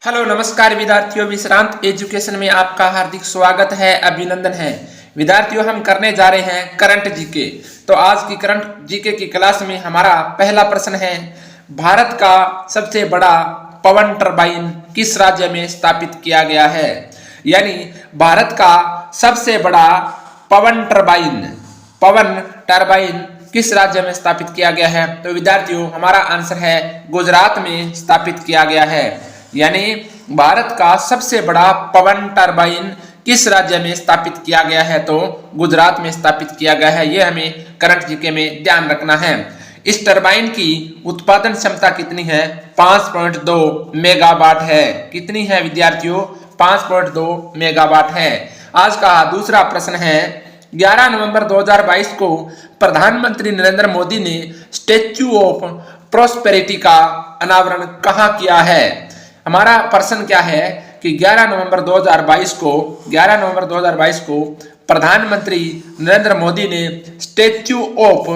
Hello नमस्कार विद्यार्थियों, विश्रांत education में आपका हार्दिक स्वागत है, अभिनंदन है। विद्यार्थियों, हम करने जा रहे हैं करंट जीके। तो आज की करंट जीके की क्लास में हमारा पहला प्रश्न है, भारत का सबसे बड़ा पवन टरबाइन किस राज्य में स्थापित किया गया है। यानी भारत का सबसे बड़ा पवन टरबाइन किस राज्य में स्थापित किया गया है। तो विद्यार्थियों, हमारा आंसर है गुजरात में स्थापित किया गया है। यानी भारत का सबसे बड़ा पवन टरबाइन किस राज्य में स्थापित किया गया है, तो गुजरात में स्थापित किया गया है। यह हमें करंट जीके में ध्यान रखना है। इस टरबाइन की उत्पादन क्षमता कितनी है? 5.2 मेगावाट है। कितनी है विद्यार्थियों? 5.2 मेगावाट है। आज का दूसरा प्रश्न है, 11 नवंबर 2022 को प्रधानमंत्री नरेंद्र मोदी ने स्टैच्यू ऑफ प्रॉस्पेरिटी का अनावरण कहाँ किया है। हमारा प्रश्न क्या है कि 11 नवंबर 2022 को प्रधानमंत्री नरेंद्र मोदी ने स्टैच्यू ऑफ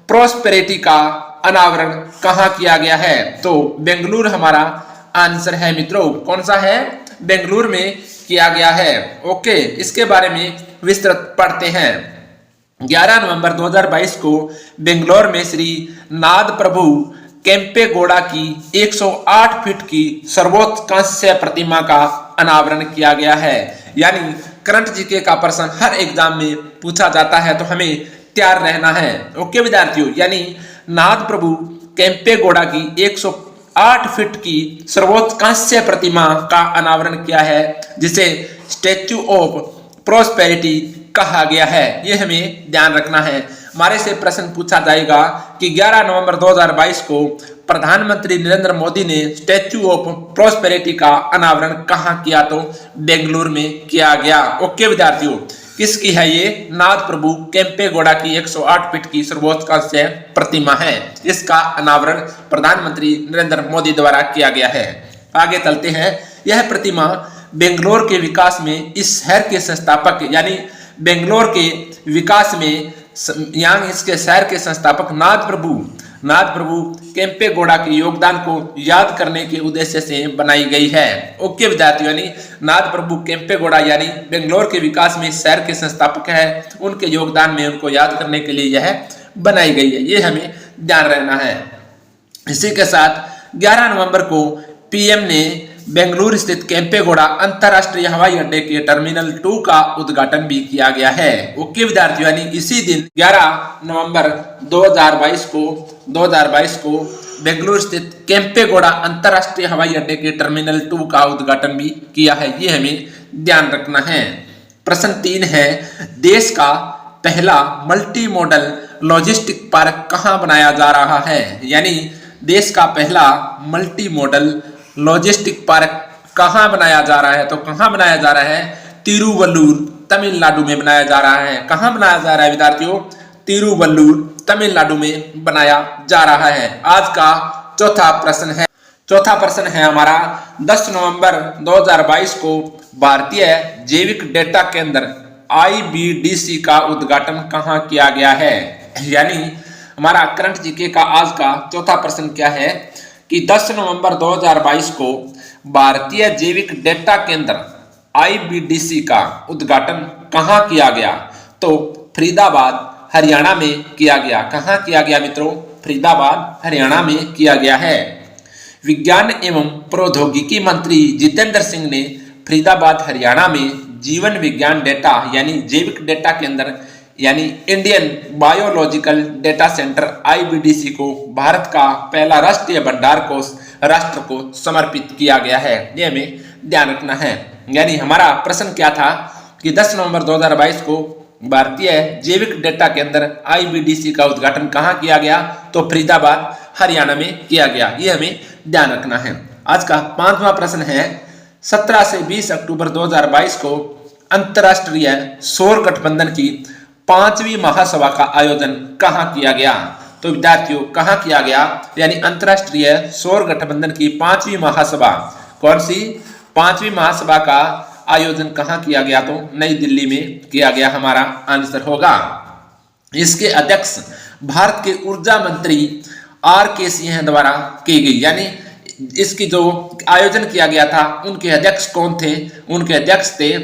प्रॉस्पेरिटी का अनावरण कहाँ किया गया है। तो बेंगलुरु हमारा आंसर है मित्रों। कौन सा है? बेंगलुरु में किया गया है। ओके, इसके बारे में विस्तृत पढ़ते हैं। 11 नवंबर 2022 को बेंगलोर में श्री नाद प्रभु केम्पेगौड़ा की 108 फीट की सर्वोच्च कांस्य प्रतिमा का अनावरण किया गया है। यानी करंट जीके का प्रश्न हर एग्जाम में पूछा जाता है, तो हमें तैयार रहना है। ओके विद्यार्थियों, यानी नाद प्रभु केम्पेगौड़ा की 108 फीट की सर्वोच्च कांस्य प्रतिमा का अनावरण किया है, जिसे स्टैच्यू ऑफ प्रॉस्पेरिटी कहा गया है। यह हमें ध्यान रखना है। हमारे से प्रश्न पूछा जाएगा कि 11 नवंबर 2022 को प्रधानमंत्री नरेंद्र मोदी ने स्टैच्यू ऑफ प्रॉस्पेरिटी का अनावरण कहाँ किया, तो बेंगलुरु में किया गया। ओके विद्यार्थियों, किसकी है ये? नाद प्रभु केम्पेगौड़ा की 108 फीट की सर्वोच्च कांस्य प्रतिमा है। इसका अनावरण प्रधानमंत्री नरेंद्र मोदी द्वारा किया गया है। आगे चलते हैं। यह प्रतिमा बेंगलोर के विकास में इस शहर के संस्थापक, यानी बेंगलोर के विकास में यहाँ इसके शहर के संस्थापक नाद प्रभु केम्पेगौड़ा के योगदान को याद करने के उद्देश्य से बनाई गई है। ओके विद्यार्थियों, यानी नाद प्रभु केम्पेगौड़ा यानी बेंगलोर के विकास में शहर के संस्थापक है, उनके योगदान में उनको याद करने के लिए यह बनाई गई है। ये हमें ध्यान रहना है। इसी के साथ 11 नवंबर को पीएम ने बेंगलुरु स्थित केम्पेगौड़ा अंतरराष्ट्रीय हवाई अड्डे के टर्मिनल 2 का उद्घाटन भी किया गया है। ओके विद्यार्थियों, यानी इसी दिन 11 नवंबर 2022 को बेंगलुरु स्थित केम्पेगौड़ा अंतरराष्ट्रीय हवाई अड्डे के टर्मिनल 2 का उद्घाटन भी किया है। ये हमें ध्यान रखना है। प्रश्न 3 है, देश का पहला मल्टी मॉडल लॉजिस्टिक पार्क कहाँ बनाया जा रहा है। यानी देश का पहला मल्टी मॉडल लॉजिस्टिक पार्क कहाँ बनाया जा रहा है, तो कहाँ बनाया जा रहा है? तिरुवल्लुर तमिलनाडु में बनाया जा रहा है। कहाँ बनाया जा रहा है विद्यार्थियों? तिरुवल्लुर तमिलनाडु में बनाया जा रहा है। आज का चौथा प्रश्न है हमारा, 10 नवंबर 2022 को भारतीय जैविक डेटा केंद्र IBDC का उद्घाटन कहाँ किया गया है। यानी हमारा करंट जीके का आज का चौथा प्रश्न क्या है कि 10 नवंबर 2022 को भारतीय जैविक डेटा केंद्र IBDC का उद्घाटन कहाँ किया गया, तो फरीदाबाद हरियाणा में किया गया। कहाँ किया गया मित्रों? फरीदाबाद हरियाणा में किया गया है। विज्ञान एवं प्रौद्योगिकी मंत्री जितेंद्र सिंह ने फरीदाबाद हरियाणा में जीवन विज्ञान डेटा यानी जैविक डेटा केंद्र यानी Indian biological data centre IBDC को भारत का पहला राष्ट्रीय भंडार कोष राष्ट्र को समर्पित किया गया है। ये हमें ध्यान रखना है। यानी हमारा प्रश्न क्या था कि 10 नवंबर 2022 को भारतीय जैविक डेटा केंद्र IBDC का उद्घाटन कहाँ किया गया, तो फरीदाबाद हरियाणा में किया गया। ये हमें ध्यान रखना है। आज का 5वां प्रश्न है, 17 से 20 अक्टूबर 2022 को अंतरराष्ट्रीय सौर गठबंधन की 5वीं महासभा का आयोजन कहाँ किया गया। तो विद्यार्थियों, कहाँ किया गया? यानी अंतरराष्ट्रीय सौर गठबंधन की 5वीं महासभा, कौन सी 5वीं महासभा का आयोजन कहाँ किया गया, तो नई दिल्ली में किया गया। हमारा आंसर होगा। इसके अध्यक्ष भारत के ऊर्जा मंत्री RK सिंह द्वारा की गई। यानी इसकी जो आयोजन किया गया था उनके अध्यक्ष कौन थे? उनके अध्यक्ष थे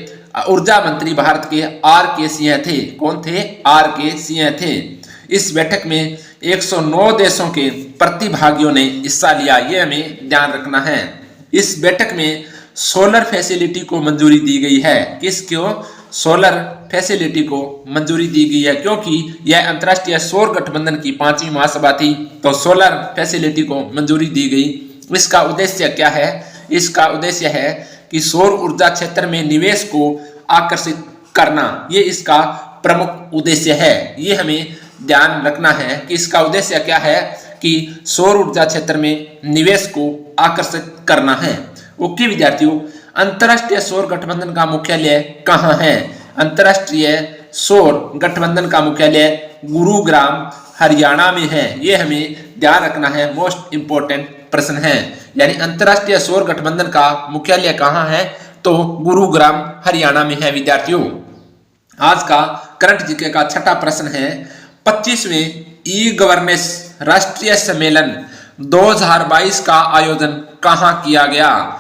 ऊर्जा मंत्री भारत के आर के सिंह थे। कौन थे? आर के सिंह थे। इस बैठक में 109 देशों के प्रतिभागियों ने हिस्सा लिया, ये हमें ध्यान रखना है। इस बैठक में सोलर फैसिलिटी को मंजूरी दी गई है। किसको? सोलर फैसिलिटी को मंजूरी दी गई है, क्योंकि यह अंतर्राष्ट्रीय सौर गठबंधन की 5वीं महासभा थी, तो सोलर फैसिलिटी को मंजूरी दी गई। इसका उद्देश्य क्या है? इसका उद्देश्य है कि सौर ऊर्जा क्षेत्र में निवेश को आकर्षित करना, ये इसका प्रमुख उद्देश्य है। ये हमें ध्यान रखना है कि इसका उद्देश्य क्या है कि सौर ऊर्जा क्षेत्र में निवेश को आकर्षित करना है। ओके विद्यार्थियों, अंतर्राष्ट्रीय सौर गठबंधन का मुख्यालय कहाँ है? अंतर्राष्ट्रीय सौर गठबंधन का मुख्यालय गुरुग्राम हरियाणा में है। ये हमें ध्यान रखना है, मोस्ट इंपोर्टेंट प्रश्न है। यानी अंतर्राष्ट्रीय सौर गठबंधन का मुख्यालय कहाँ है? तो गुरुग्राम हरियाणा में है। विद्यार्थियों, आज का करंट जीके का छठा प्रश्न है, 25वें ई गवर्नेंस राष्ट्रीय सम्मेलन 2022 का आयोजन कहाँ किया गया?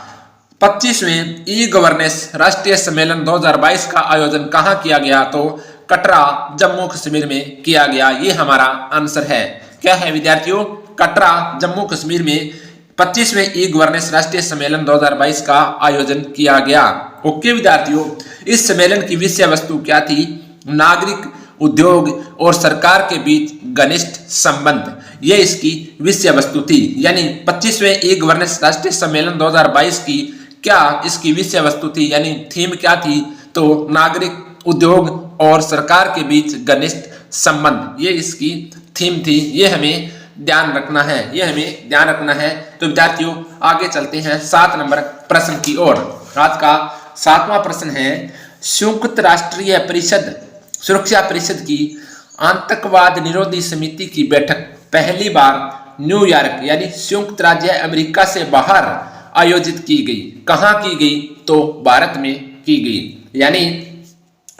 25वें ई गवर्नेंस राष्ट्रीय सम्मेलन 2022 का आयोजन कहाँ किया गया? तो कटरा जम्मू कश्मीर में किया गया। ये हमारा आंसर है। क्या है विद्यार्थियों? कटरा जम्मू कश्मीर में 25वें ई गवर्नेंस राष्ट्रीय सम्मेलन 2022 का आयोजन किया गया। ओके विद्यार्थियों, इस सम्मेलन की विषय वस्तु क्या थी? नागरिक, उद्योग और सरकार के बीच घनिष्ठ संबंध, ये इसकी विषय वस्तु थी। यानी 25वें ई गवर्नेंस राष्ट्रीय सम्मेलन 2022 की क्या इसकी विषय वस्तु थी, यानी थीम क्या थी? तो नागरिक, उद्योग और सरकार के बीच घनिष्ठ संबंध, ये इसकी थीम थी। ये हमें ध्यान रखना है, ये हमें ध्यान रखना है। तो विद्यार्थियों आगे चलते हैं 7 नंबर प्रश्न की ओर। आज का 7वां प्रश्न है, संयुक्त राष्ट्रीय परिषद सुरक्षा परिषद की आतंकवाद निरोधी समिति की बैठक पहली बार न्यूयॉर्क यानी संयुक्त राज्य अमेरिका से बाहर आयोजित की गई। कहाँ की गई? तो भारत में की गई। यानी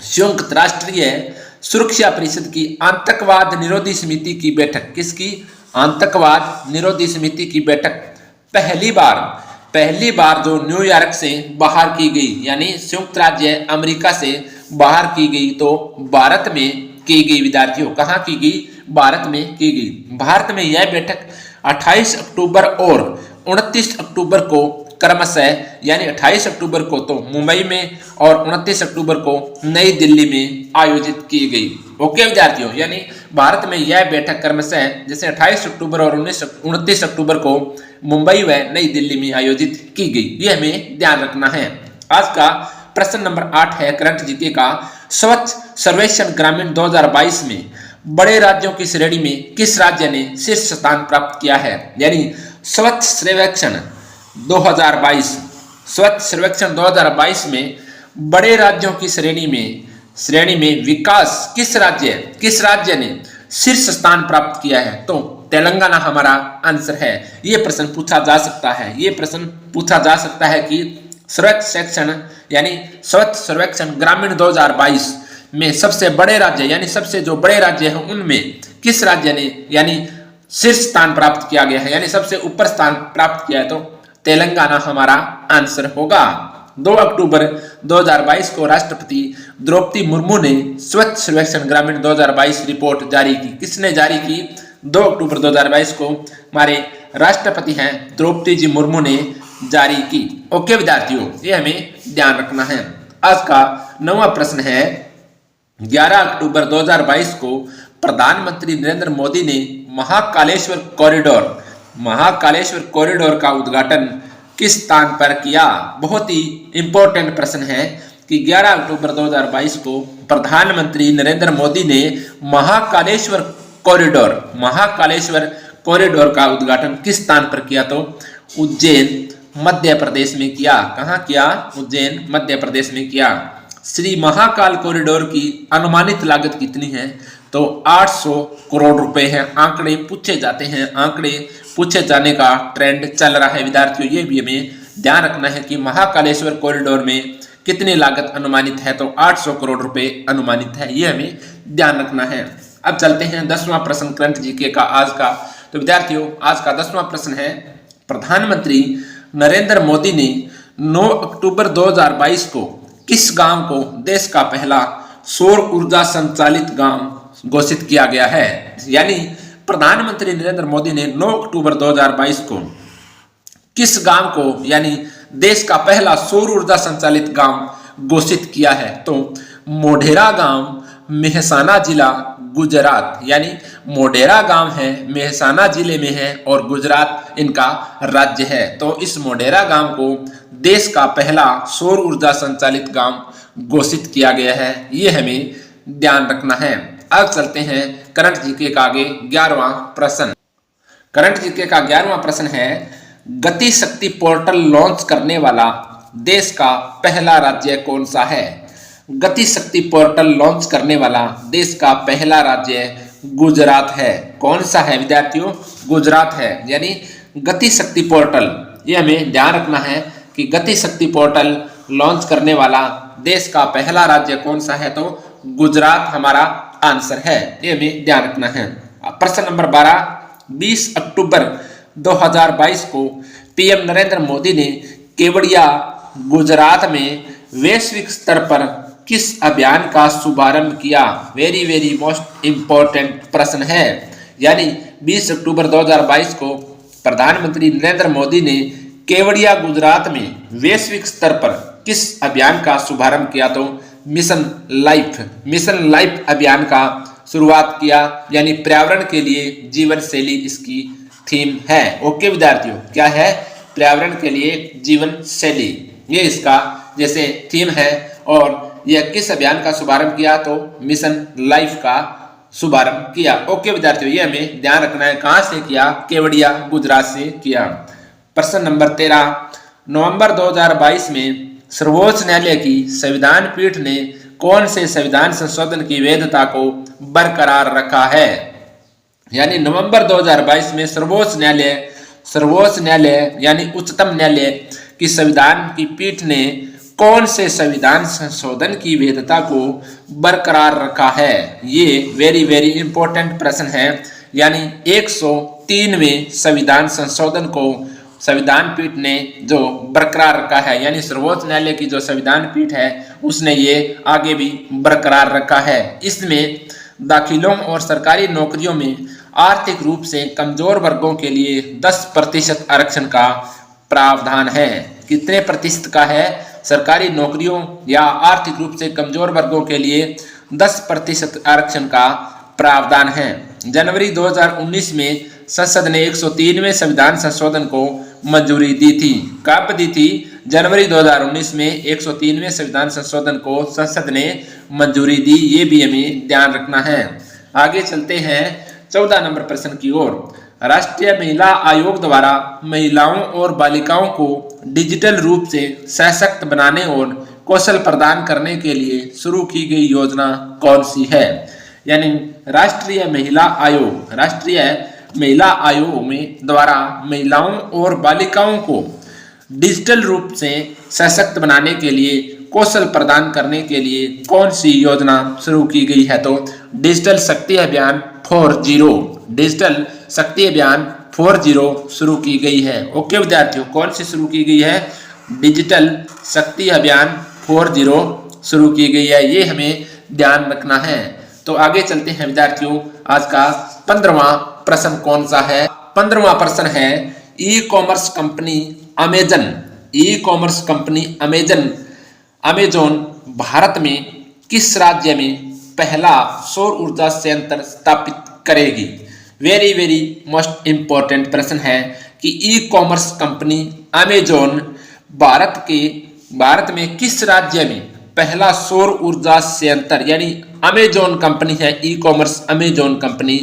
संयुक्त राष्ट्रीय सुरक्षा परिषद की आतंकवाद निरोधी समिति की बैठक, किसकी? आतंकवाद निरोधी समिति की बैठक पहली बार जो न्यूयॉर्क से बाहर की गई, यानी संयुक्त राज्य अमेरिका से बाहर की गई, तो भारत में की गई। विद्यार्थियों कहाँ की गई? भारत में की गई। भारत में यह बैठक 28 अक्टूबर और 29 अक्टूबर को क्रमशः, यानी 28 अक्टूबर को तो मुंबई में और 29 अक्टूबर को नई दिल्ली में आयोजित की गई। ओके विद्यार्थियों, यानी भारत में यह बैठक क्रमशः जैसे 28 अक्टूबर और 29 अक्टूबर को मुंबई व नई दिल्ली में आयोजित की गई। ये हमें ध्यान रखना है। आज का प्रश्न नंबर 8 है करंट जीके का, स्वच्छ सर्वेक्षण ग्रामीण 2022 में बड़े राज्यों की श्रेणी में किस राज्य ने शीर्ष स्थान प्राप्त किया है? यानी स्वच्छ सर्वेक्षण 2022 में बड़े राज्यों की श्रेणी में विकास किस राज्य ने शीर्ष स्थान प्राप्त किया है? तो तेलंगाना हमारा आंसर है। ये प्रश्न पूछा जा सकता है कि स्वच्छ सर्वेक्षण ग्रामीण 2022 में सबसे बड़े राज्य यानी सबसे जो बड़े राज्य हैं उनमें किस राज्य ने यानी शीर्ष स्थान प्राप्त किया गया है, यानी सबसे ऊपर स्थान प्राप्त किया है? तो तेलंगाना हमारा आंसर होगा। 2 अक्टूबर 2022 को राष्ट्रपति द्रौपदी मुर्मू ने स्वच्छ सर्वेक्षण ग्रामीण 2022 रिपोर्ट जारी की। किसने जारी की? 2 अक्टूबर 2022 को हमारे राष्ट्रपति हैं द्रौपदी जी मुर्मू ने जारी की। ओके विद्यार्थियों, ये हमें ध्यान रखना है। आज का 9वां प्रश्न है, 11 अक्टूबर 2022 को प्रधानमंत्री नरेंद्र मोदी ने महाकालेश्वर कॉरिडोर का उद्घाटन किस स्थान पर किया? बहुत ही इंपॉर्टेंट प्रश्न है कि 11 अक्टूबर 2022 को प्रधानमंत्री नरेंद्र मोदी ने महाकालेश्वर कॉरिडोर का उद्घाटन किस स्थान पर किया? तो उज्जैन मध्य प्रदेश में किया। कहाँ किया? उज्जैन मध्य प्रदेश में किया। श्री महाकाल कॉरिडोर की अनुमानित लागत कितनी है? तो 800 करोड़ रुपए है। आंकड़े पूछे जाने का ट्रेंड चल रहा है विद्यार्थियों। ये भी हमें ध्यान रखना है कि महाकालेश्वर कॉरिडोर में कितनी लागत अनुमानित है? तो 800 करोड़ रुपए अनुमानित है। ये हमें ध्यान रखना है। अब चलते हैं 10वां प्रश्न करंट जीके का आज का। तो विद्यार्थियों आज का 10वां प्रश्न है, प्रधानमंत्री नरेंद्र मोदी ने 9 अक्टूबर 2022 को किस गांव को देश का पहला सौर ऊर्जा संचालित गांव घोषित किया गया है? यानी प्रधानमंत्री नरेंद्र मोदी ने 9 अक्टूबर 2022 को किस गांव को यानी देश का पहला सौर ऊर्जा संचालित गांव घोषित किया है? तो मोढेरा गांव, मेहसाना जिला, गुजरात। यानी मोढेरा गांव है, मेहसाना जिले में है और गुजरात इनका राज्य है। तो इस मोढेरा गांव को देश का पहला सौर ऊर्जा संचालित गांव घोषित किया गया है, ये हमें ध्यान रखना है। अब चलते हैं करंट जीके का आगे 11वां प्रश्न। करंट जीके का 11वां प्रश्न है, गति शक्ति पोर्टल लॉन्च करने वाला देश का पहला राज्य कौन सा है? गति शक्ति पोर्टल लॉन्च करने वाला देश का पहला राज्य गुजरात है। कौन सा है विद्यार्थियों? गुजरात है। यानी गति शक्ति पोर्टल, ये हमें ध्यान रखना है कि गति शक्ति पोर्टल लॉन्च करने वाला देश का पहला राज्य कौन सा है? तो गुजरात हमारा आंसर है, ये हमें ध्यान रखना है। प्रश्न नंबर 12, 20 अक्टूबर 2022 को पीएम नरेंद्र मोदी ने केवड़िया गुजरात में वैश्विक स्तर पर किस अभियान का शुभारंभ किया? वेरी मोस्ट इंपॉर्टेंट प्रश्न है। यानी 20 अक्टूबर 2022 को प्रधानमंत्री नरेंद्र मोदी ने केवड़िया गुजरात में वैश्विक स्तर पर किस अभियान का शुभारंभ किया? तो मिशन लाइफ अभियान का शुरुआत किया। यानी पर्यावरण के लिए जीवन शैली इसकी थीम है। ओके विद्यार्थियों, क्या है? पर्यावरण के लिए जीवन शैली, ये इसका जैसे थीम है। और यह किस अभियान का शुभारंभ किया? तो मिशन लाइफ का शुभारंभ किया। ओके विद्यार्थियों, ये हमें ध्यान रखना है। कहां से किया? केवड़िया गुजरात से किया। प्रश्न नंबर 13, नवंबर 2022 में सर्वोच्च न्यायालय की संविधान पीठ ने कौन से संविधान संशोधन की वैधता को बरकरार रखा है? यानी नवंबर 2022 में सर्वोच्च न्यायालय यानी उच्चतम न्यायालय की संविधान की पीठ ने कौन से संविधान संशोधन की वैधता को बरकरार रखा है? ये वेरी इंपॉर्टेंट प्रश्न है। यानी 103वें संविधान संशोधन को संविधान पीठ ने जो बरकरार रखा है, यानी सर्वोच्च न्यायालय की जो संविधान पीठ है उसने ये आगे भी बरकरार रखा है। इसमें दाखिलों और सरकारी नौकरियों में आर्थिक रूप से कमजोर वर्गों के लिए 10% आरक्षण का प्रावधान है। कितने प्रतिशत का है? सरकारी नौकरियों या आर्थिक रूप से कमजोर वर्गों के लिए 10% आरक्षण का प्रावधान है। जनवरी 2019 में संसद ने 103वें संविधान संशोधन को मंजूरी दी थी। कब दी थी? जनवरी 2019 में 103वें संविधान संशोधन को संसद ने मंजूरी दी, ये भी हमें ध्यान रखना है। आगे चलते हैं 14 नंबर प्रश्न की ओर। राष्ट्रीय महिला आयोग द्वारा महिलाओं और बालिकाओं को डिजिटल रूप से सशक्त बनाने और कौशल प्रदान करने के लिए शुरू की गई योजना कौन सी है? यानी राष्ट्रीय महिला आयोग में द्वारा महिलाओं और बालिकाओं को डिजिटल रूप से सशक्त बनाने के लिए कौशल प्रदान करने के लिए कौन सी योजना शुरू की गई है? तो डिजिटल शक्ति अभियान 40 शुरू की गई है। ओके विद्यार्थियों, कौन सी शुरू की गई है? डिजिटल शक्ति अभियान 40 शुरू की गई है, ये हमें ध्यान रखना है। तो आगे चलते हैं विद्यार्थियों, आज का 15वां प्रश्न कौन सा है? 15वां प्रश्न है, e commerce company Amazon Bharat में किस राज्य में पहला सौर ऊर्जा संयंत्र स्थापित करेगी? वेरी मोस्ट इंपॉर्टेंट प्रश्न है कि e commerce company Amazon Bharat में किस राज्य में पहला सौर ऊर्जा संयंत्र, यानी अमेजन कंपनी है ई कॉमर्स अमेजन कंपनी,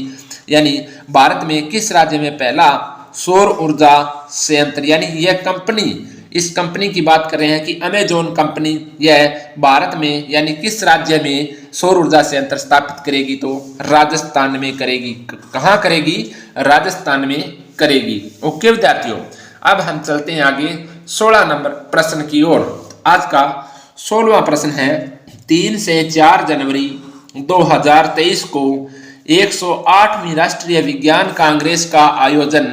यानी भारत में किस राज्य में पहला सौर ऊर्जा संयंत्र, यानी यह कंपनी, इस कंपनी की बात कर रहे हैं कि अमेजन कंपनी यह भारत में यानी किस राज्य में सौर ऊर्जा संयंत्र स्थापित करेगी? तो राजस्थान में करेगी। कहाँ करेगी? राजस्थान में करेगी। ओके विद्यार्थियों, अब हम चलते हैं आगे 16 नंबर प्रश्न की ओर। आज का 16वां प्रश्न है, 3 से 4 जनवरी 2023 को 108वीं राष्ट्रीय विज्ञान कांग्रेस का आयोजन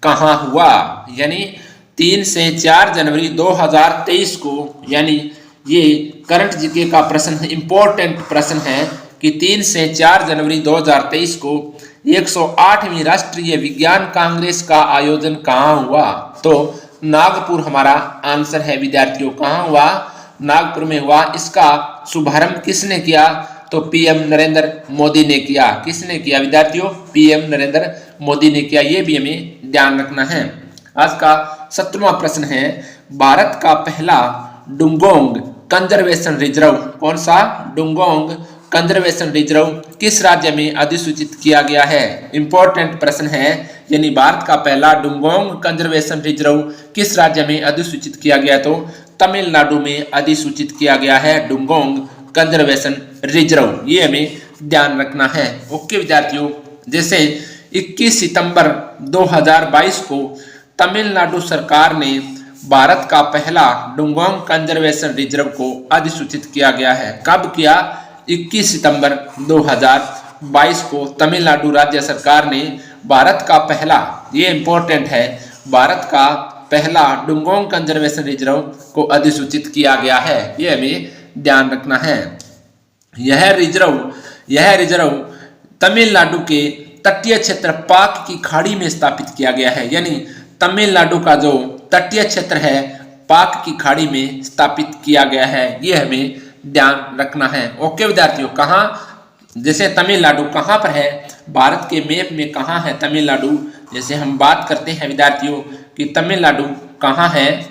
कहाँ हुआ। यानी 3 से 4 जनवरी 2023 को, यानी ये करंट जीके का प्रश्न है, इंपॉर्टेंट प्रश्न है कि 3 से 4 जनवरी 2023 को 108वीं राष्ट्रीय विज्ञान कांग्रेस का आयोजन कहाँ हुआ। तो नागपुर हमारा आंसर है विद्यार्थियों। कहाँ हुआ? नागपुर में हुआ। इसका शुभारंभ किसने किया? तो पीएम नरेंद्र मोदी ने किया। किसने किया विद्यार्थियों? पीएम नरेंद्र मोदी ने किया। ये भी हमें ध्यान रखना है। आज का 17वां प्रश्न है, भारत का पहला डुंगोंग कंजर्वेशन रिजर्व, कौन सा? डुंगोंग कंजर्वेशन रिजर्व किस राज्य में अधिसूचित किया गया है? इंपॉर्टेंट प्रश्न है। यानी भारत का पहला डुंगोंग कंजर्वेशन रिजर्व किस राज्य में अधिसूचित किया गया? तो तमिलनाडु में अधिसूचित किया गया है डुंगोंग कंजर्वेशन रिजर्व। ये हमें ध्यान रखना है। ओके विद्यार्थियों, जैसे 21 सितंबर 2022 को तमिलनाडु सरकार ने भारत का पहला डुंगोंग कंजर्वेशन रिजर्व को अधिसूचित किया गया है। कब किया? 21 सितंबर 2022 को तमिलनाडु राज्य सरकार ने भारत का पहला, ये इंपॉर्टेंट है, भारत का पहला डुंगोंग कंजर्वेशन रिजर्व को अधिसूचित किया गया है। ये हमें ध्यान रखना है। यह रिजर्व तमिलनाडु के तटीय क्षेत्र पाक की खाड़ी में स्थापित किया गया है। यानी तमिलनाडु का जो तटीय क्षेत्र है पाक की खाड़ी में स्थापित किया गया है। ये हमें ध्यान रखना है। ओके विद्यार्थियों, कहाँ? जैसे तमिलनाडु कहाँ पर है? भारत के मैप में कहाँ है तमिलनाडु? जैसे हम बात करते हैं विद्यार्थियों कि तमिलनाडु कहाँ है,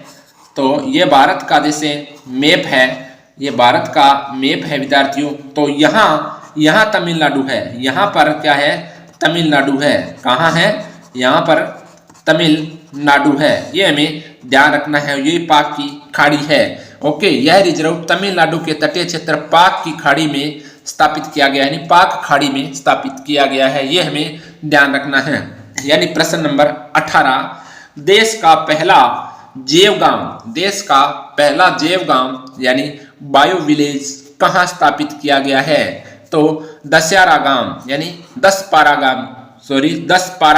तो ये भारत का जैसे मैप है, ये भारत का मैप है विद्यार्थियों। तो यहाँ तमिलनाडु है। यहाँ पर क्या है? तमिलनाडु है। कहाँ है? यहाँ पर तमिलनाडु है। ये हमें ध्यान रखना है। ये पाक की खाड़ी है। ओके, यह रिजर्व तमिलनाडु के तटीय क्षेत्र पाक की खाड़ी में स्थापित किया गया है, यानी पाक खाड़ी में स्थापित किया गया है। ये हमें ध्यान रखना है। यानी प्रश्न नंबर 18, देश का पहला जैव गांव यानी बायो विलेज कहाँ स्थापित किया गया है? तो दशहरा गांव यानी 10 पारा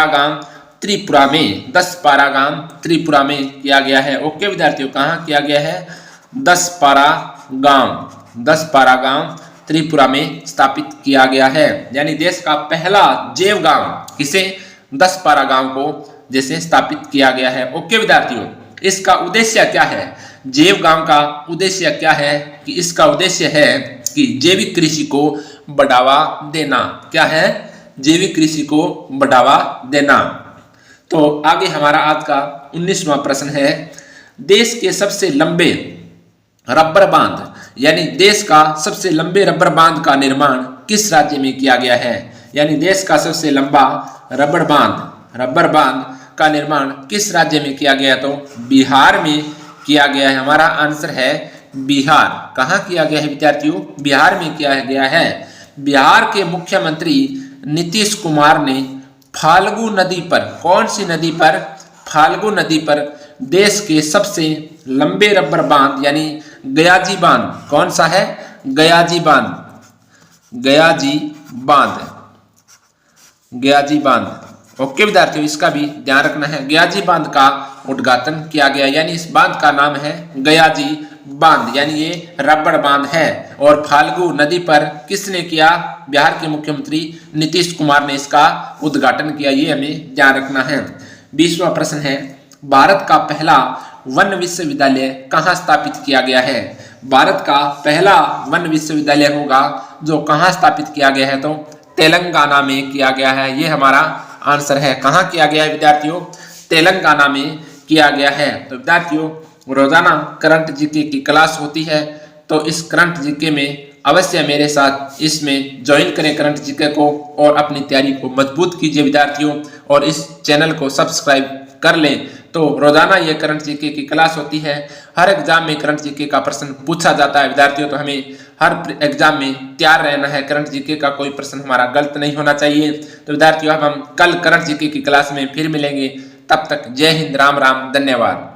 गांव त्रिपुरा में, 10 पारा गांव त्रिपुरा में किया गया है। ओके विद्यार्थियों, कहाँ किया गया है? 10 पारा गांव त्रिपुरा में स्थापित किया गया है। यानी देश का पहला जैव गांव किसे? 10 पारा गांव को जैसे स्थापित किया गया है। ओके विद्यार्थियों, इसका उद्देश्य क्या है? जैव गांव का उद्देश्य क्या है? कि इसका उद्देश्य है कि जैविक कृषि को बढ़ावा देना। क्या है? जैविक कृषि को बढ़ावा देना। तो आगे हमारा आज का 19वां प्रश्न है, देश के सबसे लंबे रबर बांध यानी देश का सबसे लंबे रबर बांध का निर्माण किस राज्य में किया गया है? यानी देश का सबसे लंबा रबर बांध का निर्माण किस राज्य में किया गया? तो बिहार में किया गया है। हमारा आंसर है बिहार। कहाँ किया गया है विद्यार्थियों? बिहार में किया गया है। बिहार के मुख्यमंत्री नीतीश कुमार ने फाल्गु नदी पर, कौन सी नदी पर? फाल्गु नदी पर देश के सबसे लंबे रबर बांध यानी गयाजी बांध, कौन सा है? गयाजी बांध। ओके विद्यार्थियों, इसका भी ध्यान रखना है। गयाजी बांध का उद्घाटन किया गया, यानी इस बांध का नाम है गयाजी बांध, यानी ये रबड़ बांध है। और फाल्गु नदी पर किसने किया? बिहार के मुख्यमंत्री नीतीश कुमार ने इसका उद्घाटन किया। ये हमें ध्यान रखना है। 20वां प्रश्न है, भारत का पहला वन विश्वविद्यालय कहाँ स्थापित किया गया है? भारत का पहला वन विश्वविद्यालय होगा जो कहाँ स्थापित किया गया है? तो तेलंगाना में किया गया है। ये हमारा आंसर है। कहाँ किया गया है विद्यार्थियों? तेलंगाना में किया गया है। तो विद्यार्थियों, रोजाना करंट जीके की क्लास होती है, तो इस करंट जीके में अवश्य मेरे साथ इसमें ज्वाइन करें करंट जीके को और अपनी तैयारी को मजबूत कीजिए विद्यार्थियों। और इस चैनल को सब्सक्राइब कर लें। तो रोजाना ये करंट जीके की क्लास होती है। हर एग्जाम में करंट जीके का प्रश्न पूछा जाता है विद्यार्थियों, तो हमें हर एग्जाम में तैयार रहना है। करंट जीके का कोई प्रश्न हमारा गलत नहीं होना चाहिए। तो विद्यार्थियों, अब हम कल करंट जीके की क्लास में फिर मिलेंगे। तब तक जय हिंद, राम राम, धन्यवाद।